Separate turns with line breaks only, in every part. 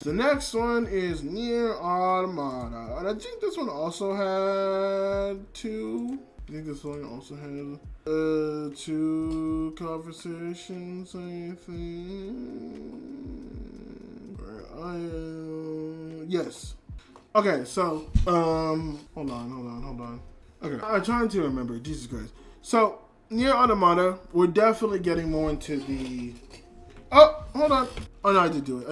The next one is Nier Automata, and I think this one also had two. I think this one also had two conversations. I think. Yes. Okay, so hold on. Okay, I'm trying to remember. Jesus Christ. So Nier Automata, we're definitely getting more into the. Oh, hold on. Oh no, I did do it.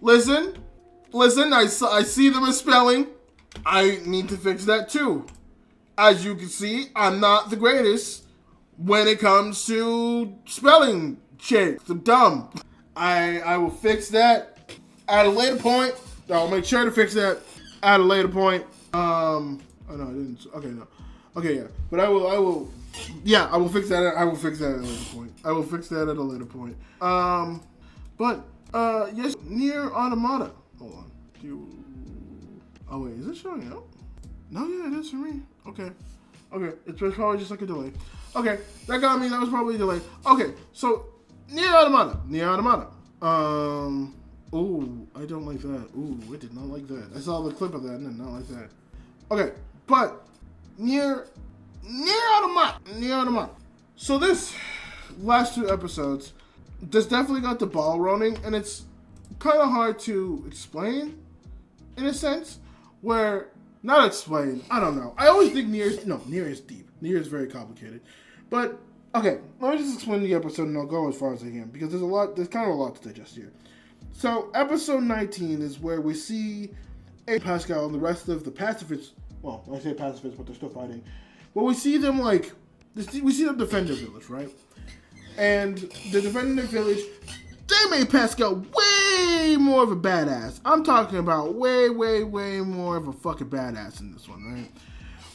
Listen. I see the misspelling. I need to fix that too. As you can see, I'm not the greatest when it comes to spelling shit. I'm dumb. I will fix that at a later point. I'll make sure to fix that at a later point. Oh no, I didn't. Okay, no. Okay, yeah. But I will. Yeah, I will fix that. I will fix that at a later point. But yes, Nier Automata. Hold on. Oh wait, is it showing up? No, yeah, it is for me. Okay. It's probably just like a delay. Okay, that got me. That was probably a delay. Okay, so Nier Automata. Ooh, I don't like that. Ooh, I did not like that. I saw the clip of that and I did not like that. Okay, but Nier Automata. So this last two episodes, this definitely got the ball rolling, and it's kind of hard to explain, in a sense, where, not explain, I don't know. I always think Nier is deep. Nier is very complicated. But, okay, let me just explain the episode and I'll go as far as I can, because there's kind of a lot to digest here. So, episode 19 is where we see Pascal and the rest of the pacifists, well, I say pacifists, but they're still fighting. Well, we see them defend their village, right? And the defending their village, they made Pascal way more of a badass. I'm talking about way more of a fucking badass in this one, right?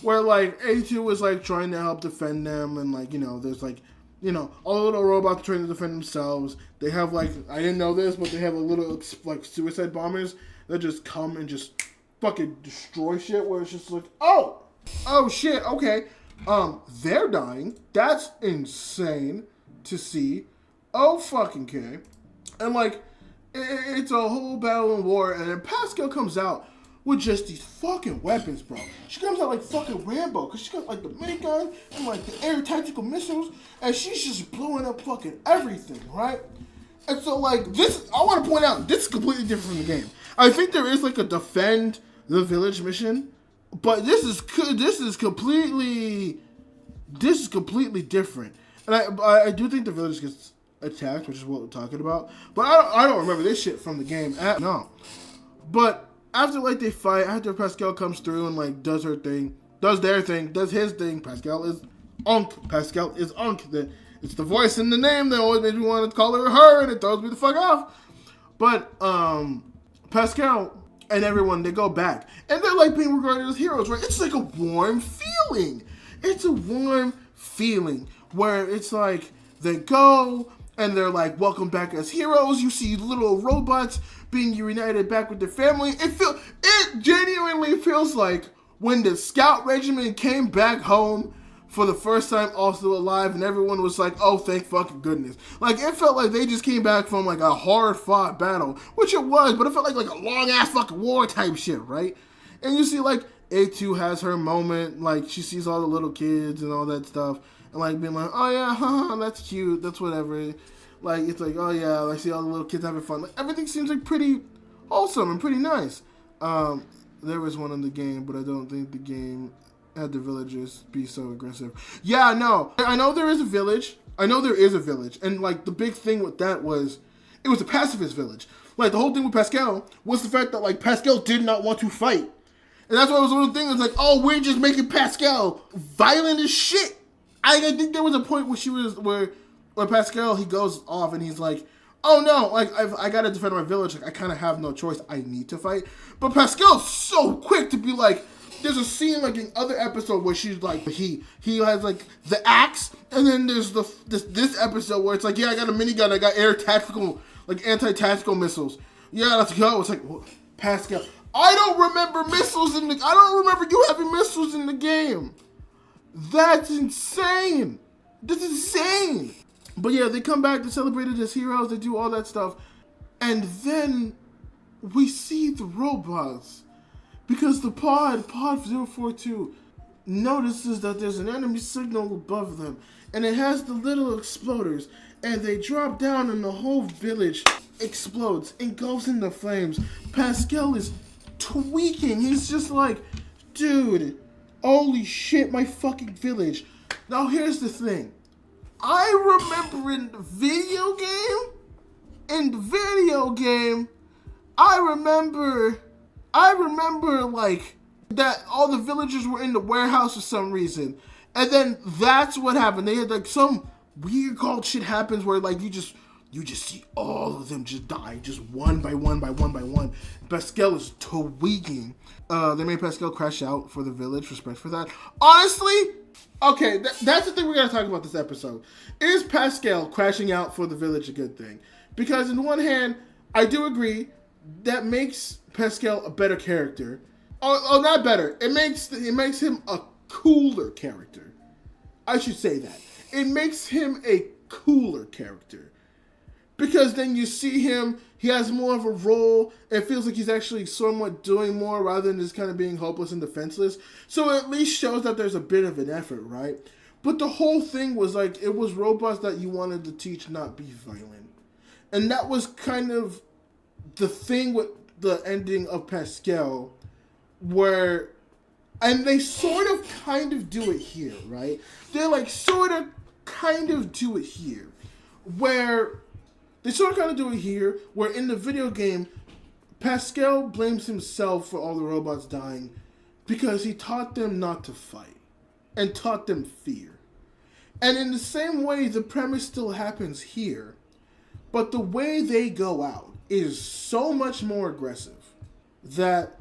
Where, like, A2 was, like, trying to help defend them, and, like, there's, like, all the little robots trying to defend themselves. They have, like, I didn't know this, but they have, like, little, like, suicide bombers that just come and just fucking destroy shit, where it's just like, oh shit, okay. They're dying. That's insane to see. Oh fucking K. And like, it's a whole battle and war, and then Pascal comes out with just these fucking weapons, bro. She comes out like fucking Rambo, because she got like the minigun and like the air tactical missiles, and she's just blowing up fucking everything, right? And so like, this, I want to point out, this is completely different from the game. I think there is like a defend the village mission, but this is completely different. And I do think the village gets attacked, which is what we're talking about. But I don't remember this shit from the game at no. But after like they fight, after Pascal comes through and like does their thing, does his thing, Pascal is Unk. It's the voice in the name that always made me want to call her, and it throws me the fuck off. But Pascal and everyone, they go back, and they're like being regarded as heroes, right? It's like a warm feeling. It's a warm feeling where it's like they go and they're like welcome back as heroes. You see little robots being reunited back with their family. It genuinely feels like when the scout regiment came back home for the first time also alive, and everyone was like, oh, thank fucking goodness. Like, it felt like they just came back from like a hard-fought battle, which it was, but it felt like a long-ass fucking war type shit, right? And you see like A2 has her moment, like she sees all the little kids and all that stuff, and like being like, oh yeah, haha, that's cute, that's whatever. Like, it's like, oh yeah, I see all the little kids having fun. Like, everything seems like pretty wholesome and pretty nice. There was one in the game, but I don't think the game had the villagers be so aggressive. Yeah, no, I know there is a village. And like the big thing with that was, it was a pacifist village. Like the whole thing with Pascal was the fact that like Pascal did not want to fight. And that's why it was one of the things, it's like, oh, we're just making Pascal violent as shit. I think there was a point where Pascal, he goes off and he's like, oh no, like I gotta defend my village. Like I kind of have no choice. I need to fight. But Pascal's so quick to be like, there's a scene like in other episode where she's like, he has like the axe, and then there's this episode where it's like, yeah, I got a minigun, I got air tactical, like anti-tactical missiles. Yeah, let's go. It's like, Pascal, I don't remember you having missiles in the game. That's insane. This is insane. But yeah, they come back to celebrate it as heroes. They do all that stuff. And then we see the robots because the pod 042 notices that there's an enemy signal above them, and it has the little exploders, and they drop down and the whole village explodes, engulfs in the flames. Pascal is tweaking. He's just like, dude, holy shit, my fucking village. Now here's the thing. I remember in the video game, I remember like that all the villagers were in the warehouse for some reason. And then that's what happened. They had like some weird cult shit happens where like you just see all of them just die, just one by one by one by one. Pascal is tweaking. They made Pascal crash out for the village. Respect for that. Honestly, okay, that's the thing we gotta talk about this episode. Is Pascal crashing out for the village a good thing? Because on one hand, I do agree that makes Pascal a better character. Oh, not better. It makes him a cooler character. I should say that. It makes him a cooler character. Because then you see him, he has more of a role. It feels like he's actually somewhat doing more rather than just kind of being hopeless and defenseless. So it at least shows that there's a bit of an effort, right? But the whole thing was like, it was robots that you wanted to teach not be violent. And that was kind of the thing with the ending of Pascal, where, and they sort of kind of do it here, right? They're like sort of kind of do it here, where they sort of kind of do it here, where in the video game, Pascal blames himself for all the robots dying because he taught them not to fight and taught them fear. And in the same way, the premise still happens here, but the way they go out is so much more aggressive that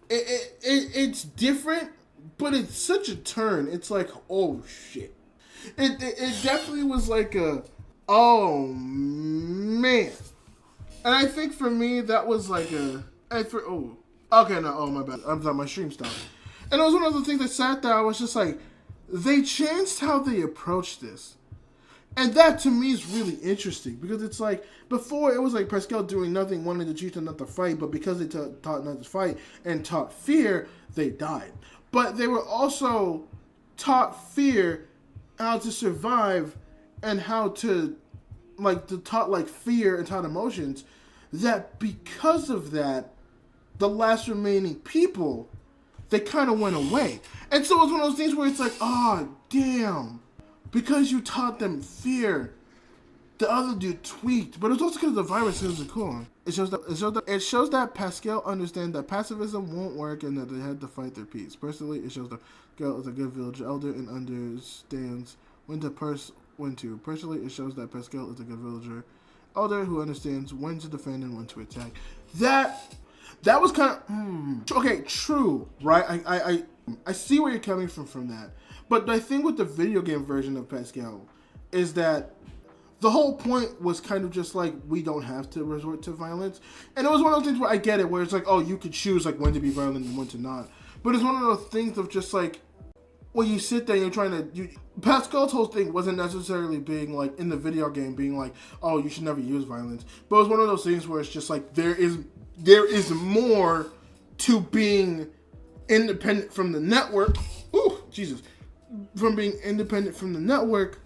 it's different, but it's such a turn. It's like, oh shit. It definitely was like a, oh man. And I think for me, that was like my bad. I thought my stream stopped. And it was one of the things that sat there, I was just like, they changed how they approached this. And that to me is really interesting because it's like, before it was like Pascal doing nothing, wanted to teach them not to fight, but because they taught not to fight and taught fear, they died. But they were also taught fear, how to survive, and how to, like, taught like fear and taught emotions, that because of that, the last remaining people, they kind of went away. And so it's one of those things where it's like, oh, damn. Because you taught them fear, the other dude tweaked. But it's also because the virus is cool. It shows that Pascal understands that pacifism won't work and that they had to fight their peace. Personally, it shows that Pascal is a good village elder and understands when to. Personally, it shows that Pascal is a good villager elder who understands when to defend and when to attack. That was kind of okay. True, right? I see where you're coming from that. But the thing with the video game version of Pascal is that the whole point was kind of just like, we don't have to resort to violence. And it was one of those things where I get it, where it's like, oh, you could choose like when to be violent and when to not. But it's one of those things of just like, when you sit there and you're trying to, Pascal's whole thing wasn't necessarily being like, in the video game, being like, oh, you should never use violence. But it was one of those things where it's just like, there is more to being independent from the network. Ooh, Jesus. From being independent from the network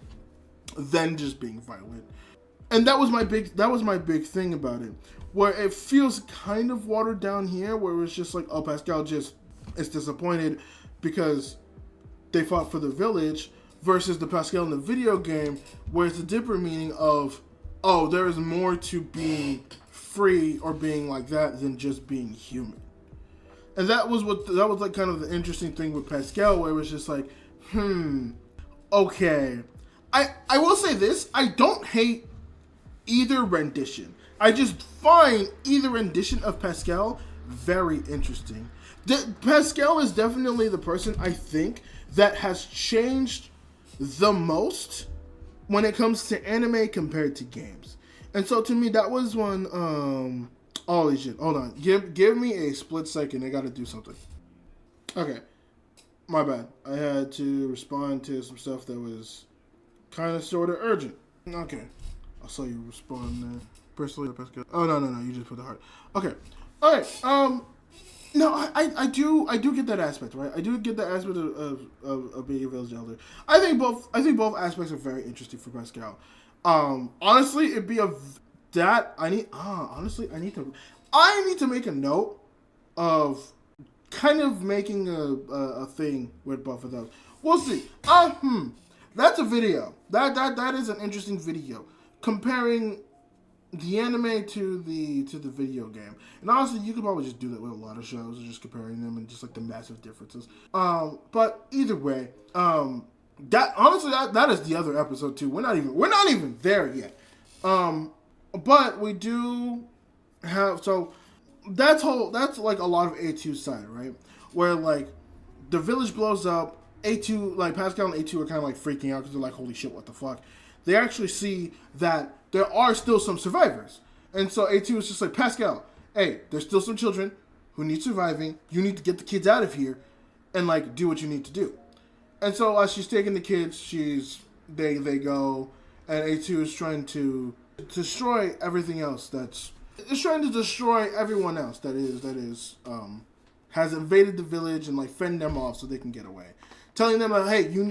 than just being violent. And that was my big thing about it, where it feels kind of watered down here, where it's just like, oh, Pascal just is disappointed because they fought for the village, versus the Pascal in the video game, where it's a deeper meaning of, oh, there is more to being free or being like that than just being human. And that was like kind of the interesting thing with Pascal, where it was just like, okay. I will say this, I don't hate either rendition. I just find either rendition of Pascal very interesting. Pascal is definitely the person, I think, that has changed the most when it comes to anime compared to games. And so to me, that was one, holy shit, hold on. Give me a split second, I gotta do something. Okay. My bad. I had to respond to some stuff that was kind of sort of urgent. Okay. I saw you respond there. personally, Pascal. Oh no, you just put the heart. Okay, all right. No, I do get that aspect, right? I do get that aspect of being a village elder. I think both aspects are very interesting for Pascal. Honestly, it'd be honestly I need to make a note of kind of making a thing with both of those. We'll see. That's a video. That is an interesting video comparing the anime to the video game. And honestly, you could probably just do that with a lot of shows, just comparing them and just like the massive differences. But either way, that is the other episode too. We're not even there yet. But we do have that's like a lot of A2's side, right? Where like the village blows up, A2 like Pascal and A2 are kind of like freaking out because they're like, holy shit, what the fuck? They actually see that there are still some survivors. And so A2 is just like, Pascal, hey, there's still some children who need surviving. You need to get the kids out of here and like do what you need to do. And so as she's taking the kids, they go, and A2 is trying to destroy everything else it's trying to destroy everyone else that has invaded the village and like fend them off so they can get away. Telling them, hey, you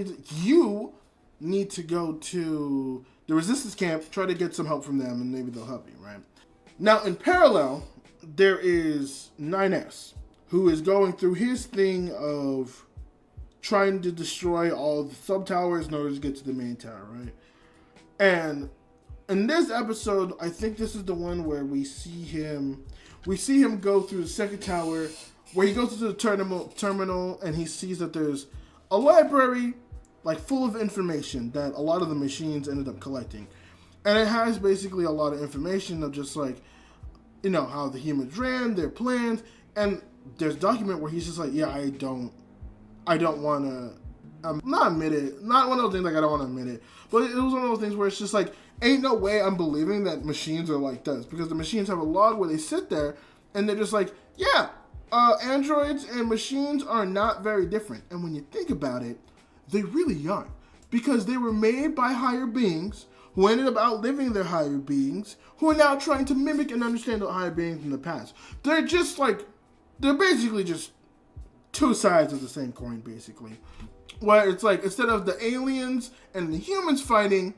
need to go to the resistance camp, try to get some help from them, and maybe they'll help you, right? Now, in parallel, there is 9S, who is going through his thing of trying to destroy all the sub-towers in order to get to the main tower, right? And in this episode, I think this is the one where we see him go through the second tower, where he goes to the terminal, and he sees that there's a library like full of information that a lot of the machines ended up collecting. And it has basically a lot of information of just like, you know, how the humans ran, their plans, and there's a document where he's just like, yeah, I don't want to, not admit it, not one of those things like I don't want to admit it, but it was one of those things where it's just like, ain't no way I'm believing that machines are like this, because the machines have a log where they sit there and they're just like, yeah, androids and machines are not very different. And when you think about it, they really aren't, because they were made by higher beings who ended up outliving their higher beings, who are now trying to mimic and understand the higher beings in the past. They're basically just two sides of the same coin, basically. Where it's like, instead of the aliens and the humans fighting,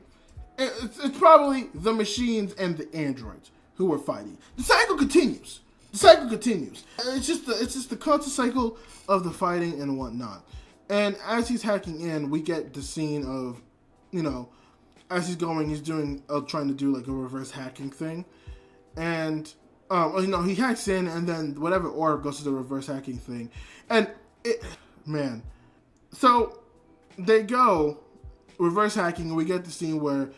it's probably the machines and the androids who are fighting. The cycle continues. It's just the constant cycle of the fighting and whatnot. And as he's hacking in, we get the scene of, you know, as he's doing, trying to do like a reverse hacking thing. And, you know, he hacks in, and then whatever orb goes to the reverse hacking thing. And so they go reverse hacking, and we get the scene where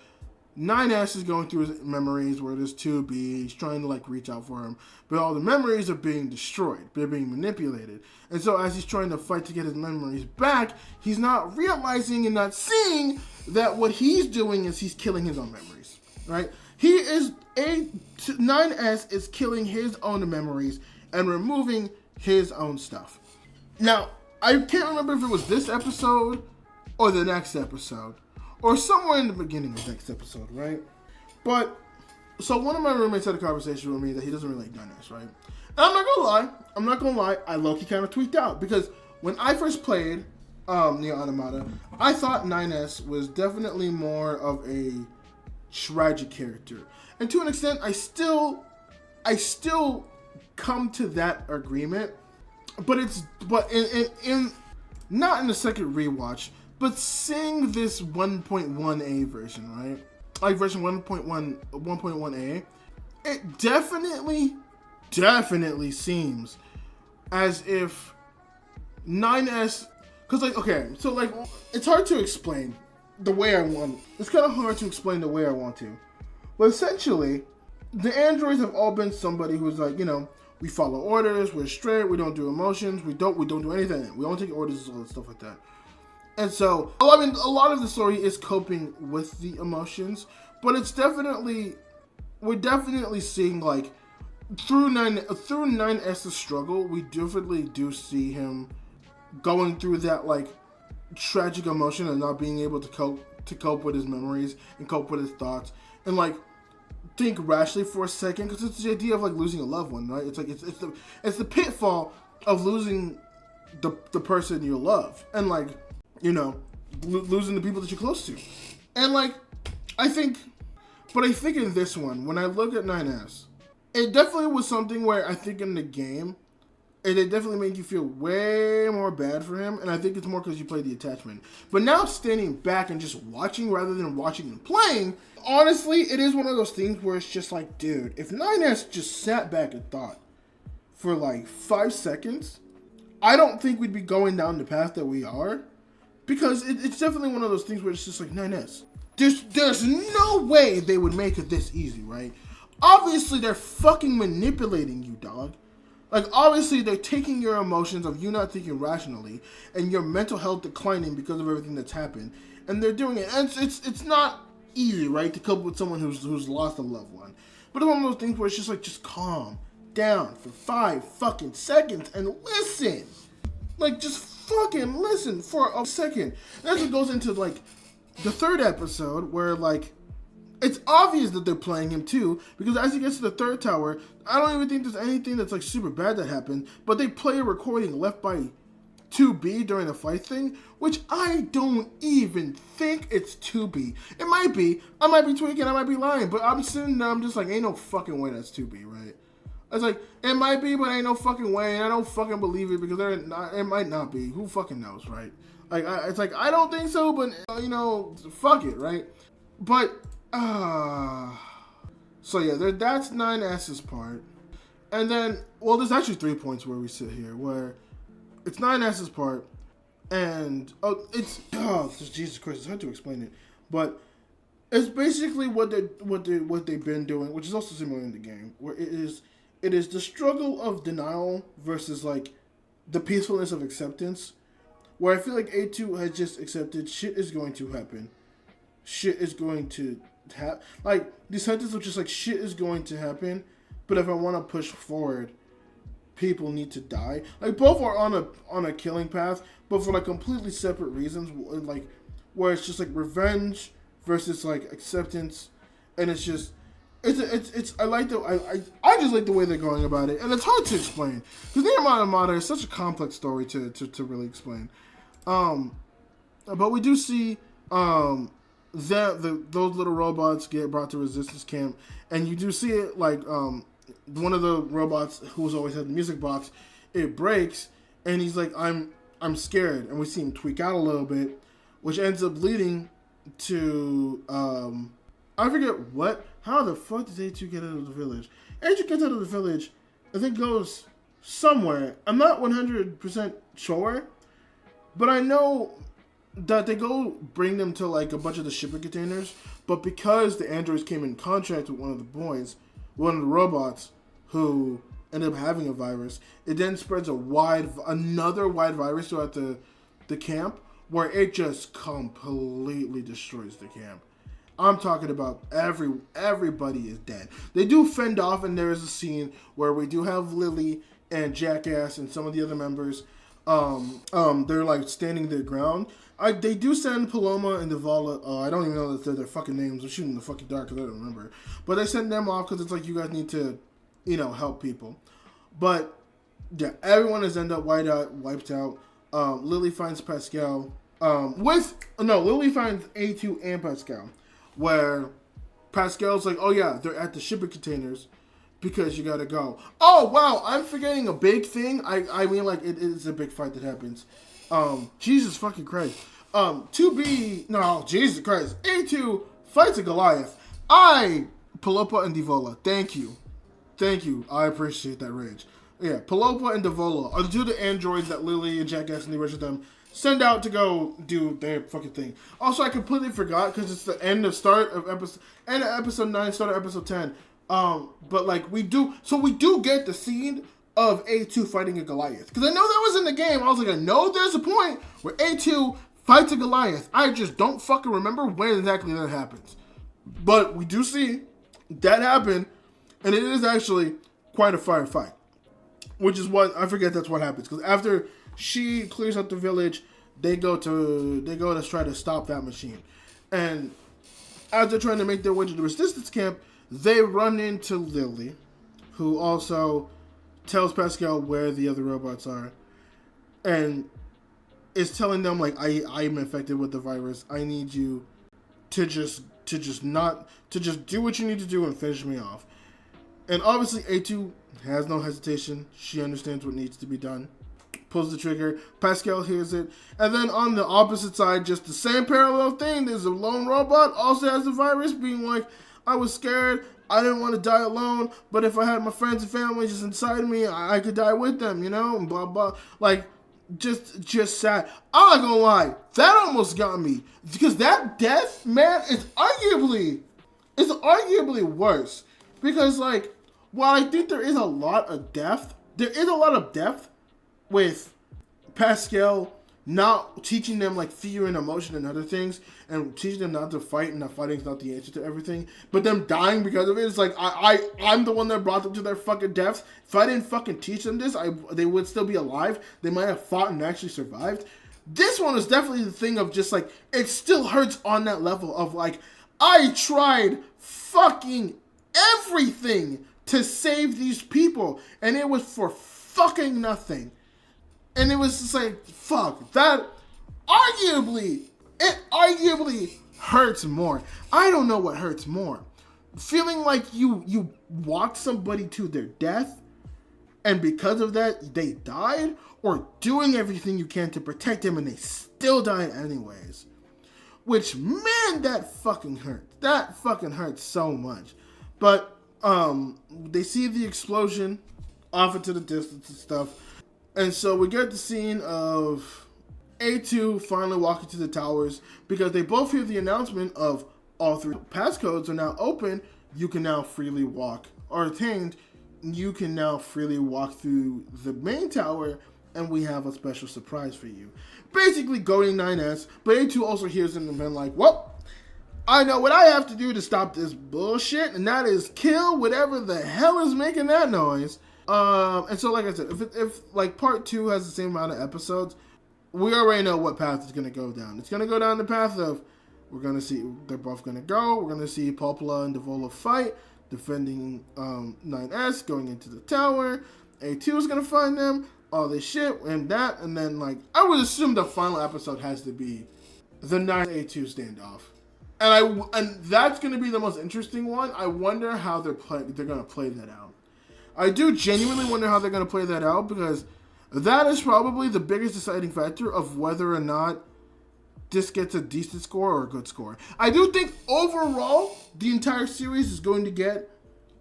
9S is going through his memories, where there's 2B, he's trying to like reach out for him, but all the memories are being destroyed, they're being manipulated. And so as he's trying to fight to get his memories back, he's not realizing and not seeing that what he's doing is he's killing his own memories, right? 9S is killing his own memories and removing his own stuff. Now, I can't remember if it was this episode or the next episode, or somewhere in the beginning of the next episode, right? But, so one of my roommates had a conversation with me that he doesn't really like 9S, right? And I'm not gonna lie, I low-key kind of tweaked out, because when I first played Nier Automata, I thought 9S was definitely more of a tragic character. And to an extent, I still come to that agreement, but in not in the second rewatch, but seeing this 1.1a version, right? Like version 1.1a, it definitely seems as if 9S, because like, okay, so like, it's hard to explain the way I want. It's kind of hard to explain the way I want to. But essentially, the androids have all been somebody who's like, you know, we follow orders, we're straight, we don't do emotions, we don't do anything. We don't take orders and all that stuff like that. And so, I mean, a lot of the story is coping with the emotions, but it's we're definitely seeing, like, through 9S's struggle, we definitely do see him going through that, like, tragic emotion and not being able to cope with his memories and cope with his thoughts. And, like, think rationally for a second, because it's the idea of like losing a loved one, right? It's like it's the pitfall of losing the person you love, and like, you know, losing the people that you're close to, and like I think in this one, when I look at 9S, it definitely was something where I think in the game, it definitely made you feel way more bad for him, and I think it's more because you played the attachment. But now standing back and just watching rather than watching and playing, honestly, it is one of those things where it's just like, dude, if 9S just sat back and thought for like 5 seconds, I don't think we'd be going down the path that we are, because it's definitely one of those things where it's just like, 9S, there's no way they would make it this easy, right? Obviously, they're fucking manipulating you, dog. Like, obviously, they're taking your emotions of you not thinking rationally and your mental health declining because of everything that's happened. And they're doing it. And it's not easy, right, to cope with someone who's lost a loved one. But it's one of those things where it's just like, just calm down for 5 fucking seconds and listen. Like, just fucking listen for a second. And as it goes into, like, the 3rd episode where, like, it's obvious that they're playing him too, because as he gets to the 3rd tower, I don't even think there's anything that's like super bad that happened, but they play a recording left by 2B during the fight thing, which I don't even think it's 2B. It might be. I might be tweaking, I might be lying, but I'm sitting there, I'm just like, ain't no fucking way that's 2B, right? I was like, it might be, but ain't no fucking way, and I don't fucking believe it, because it might not be. Who fucking knows, right? Like, it's like, I don't think so, but, you know, fuck it, right? But, so yeah, that's 9S's part. And then, well, there's actually 3 points where we sit here, where it's 9S's part, and, Jesus Christ, it's hard to explain it, but it's basically what they've been doing, which is also similar in the game, where it is the struggle of denial versus, like, the peacefulness of acceptance, where I feel like A2 has just accepted shit is going to happen. Shit is going to happen. Like, the sentence of just like, shit is going to happen, but if I want to push forward, people need to die. Like, both are on a killing path, but for like completely separate reasons, like, where it's just like revenge versus like acceptance, and it's just, I just like the way they're going about it, and it's hard to explain, because Nier Automata is such a complex story to really explain. But we do see, those little robots get brought to resistance camp, and you do see it like one of the robots who's always had the music box, it breaks, and he's like, I'm scared, and we see him tweak out a little bit, which ends up leading to I forget how the fuck does A2 get out of the village? A2 gets out of the village, I think goes somewhere, I'm not 100% sure, but I know that they go bring them to like a bunch of the shipping containers, but because the androids came in contact with one of the robots who ended up having a virus, it then spreads another wide virus throughout the camp, where it just completely destroys the camp. I'm talking about everybody is dead. They do fend off, and there is a scene where we do have Lily and Jackass and some of the other members. They're like standing their ground. They do send Paloma and Devala. I don't even know that they're their fucking names. I'm shooting in the fucking dark because I don't remember. But they send them off because it's like, you guys need to, help people. But yeah, everyone has ended up wiped out. Lily finds Pascal. Lily finds A2 and Pascal, where Pascal's like, oh yeah, they're at the shipping containers because you gotta go. Oh wow, I'm forgetting a big thing. I mean, like, it is a big fight that happens. Jesus fucking Christ. Jesus Christ. A2 fights a Goliath. Palopa and Devola. Thank you. I appreciate that rage. Yeah, Palopa and Devola are two of the androids that Lily and Jackass and the rest of them send out to go do their fucking thing. Also, I completely forgot, because it's the end of episode 9, start of episode 10. But like, we do get the scene of A2 fighting a Goliath. Because I know that was in the game. I was like, I know there's a point where A2 fights a Goliath. I just don't fucking remember when exactly that happens. But we do see that happen, and it is actually quite a firefight. Which is what, I forget that's what happens. Because after she clears out the village, they go to try to stop that machine. And as they're trying to make their way to the resistance camp, They run into Lily, who also tells Pascal where the other robots are, and is telling them like, I'm infected with the virus. I need you to just do what you need to do and finish me off. And obviously A2 has no hesitation. She understands what needs to be done. Pulls the trigger. Pascal hears it. And then on the opposite side, just the same parallel thing. There's a lone robot, also has the virus, being like, I was scared. I didn't want to die alone. But if I had my friends and family just inside me, I could die with them, you know? And blah, blah. Like, just sad. I'm not gonna lie. That almost got me. Because that death, man, is arguably worse. Because, like, while I think there is a lot of depth with Pascal not teaching them like fear and emotion and other things, and teaching them not to fight, and that fighting is not the answer to everything, but them dying because of it. It's like I'm the one that brought them to their fucking deaths. If I didn't fucking teach them this, they would still be alive. They might have fought and actually survived. This one is definitely the thing of just like, it still hurts on that level of like, I tried fucking everything to save these people, and it was for fucking nothing. And it was just like, fuck, that arguably hurts more. I don't know what hurts more. Feeling like you walked somebody to their death, and because of that, they died, or doing everything you can to protect them and they still died anyways. Which, man, that fucking hurts. That fucking hurts so much. But, they see the explosion off into the distance and stuff. And so we get the scene of A2 finally walking to the towers because they both hear the announcement of all three passcodes are now open. You can now freely walk, or attained. You can now freely walk through the main tower, and we have a special surprise for you. Basically, going 9S, but A2 also hears them and been like, well, I know what I have to do to stop this bullshit, and that is kill whatever the hell is making that noise. And so, like I said, if like part 2 has the same amount of episodes, we already know what path it's gonna go down. It's gonna go down the path of, we're gonna see, they're both gonna go. We're gonna see Popola and Devola fight, defending 9S, going into the tower. A2 is gonna find them, all this shit, and that, and then like, I would assume the final episode has to be the 9A2 standoff. And that's gonna be the most interesting one. I wonder how they're gonna play that out. I do genuinely wonder how they're going to play that out, because that is probably the biggest deciding factor of whether or not this gets a decent score or a good score. I do think overall, the entire series is going to get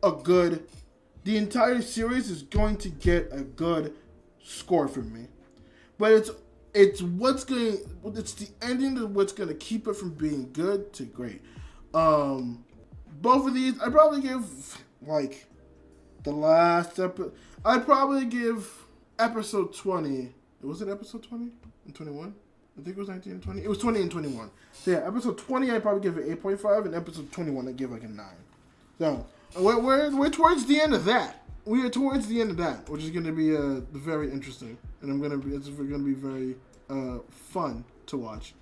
a good score from me. But it's the ending of what's going to keep it from being good to great. Both of these, I'd probably give like the last episode. I'd probably give episode 20. Was it episode 20 and 21? I think it was 19 and 20. It was 20 and 21. So yeah, episode 20 I'd probably give it 8.5, and episode 21 I'd give like a 9. So we're towards the end of that. We are towards the end of that, which is going to be very interesting, and it's going to be very fun to watch.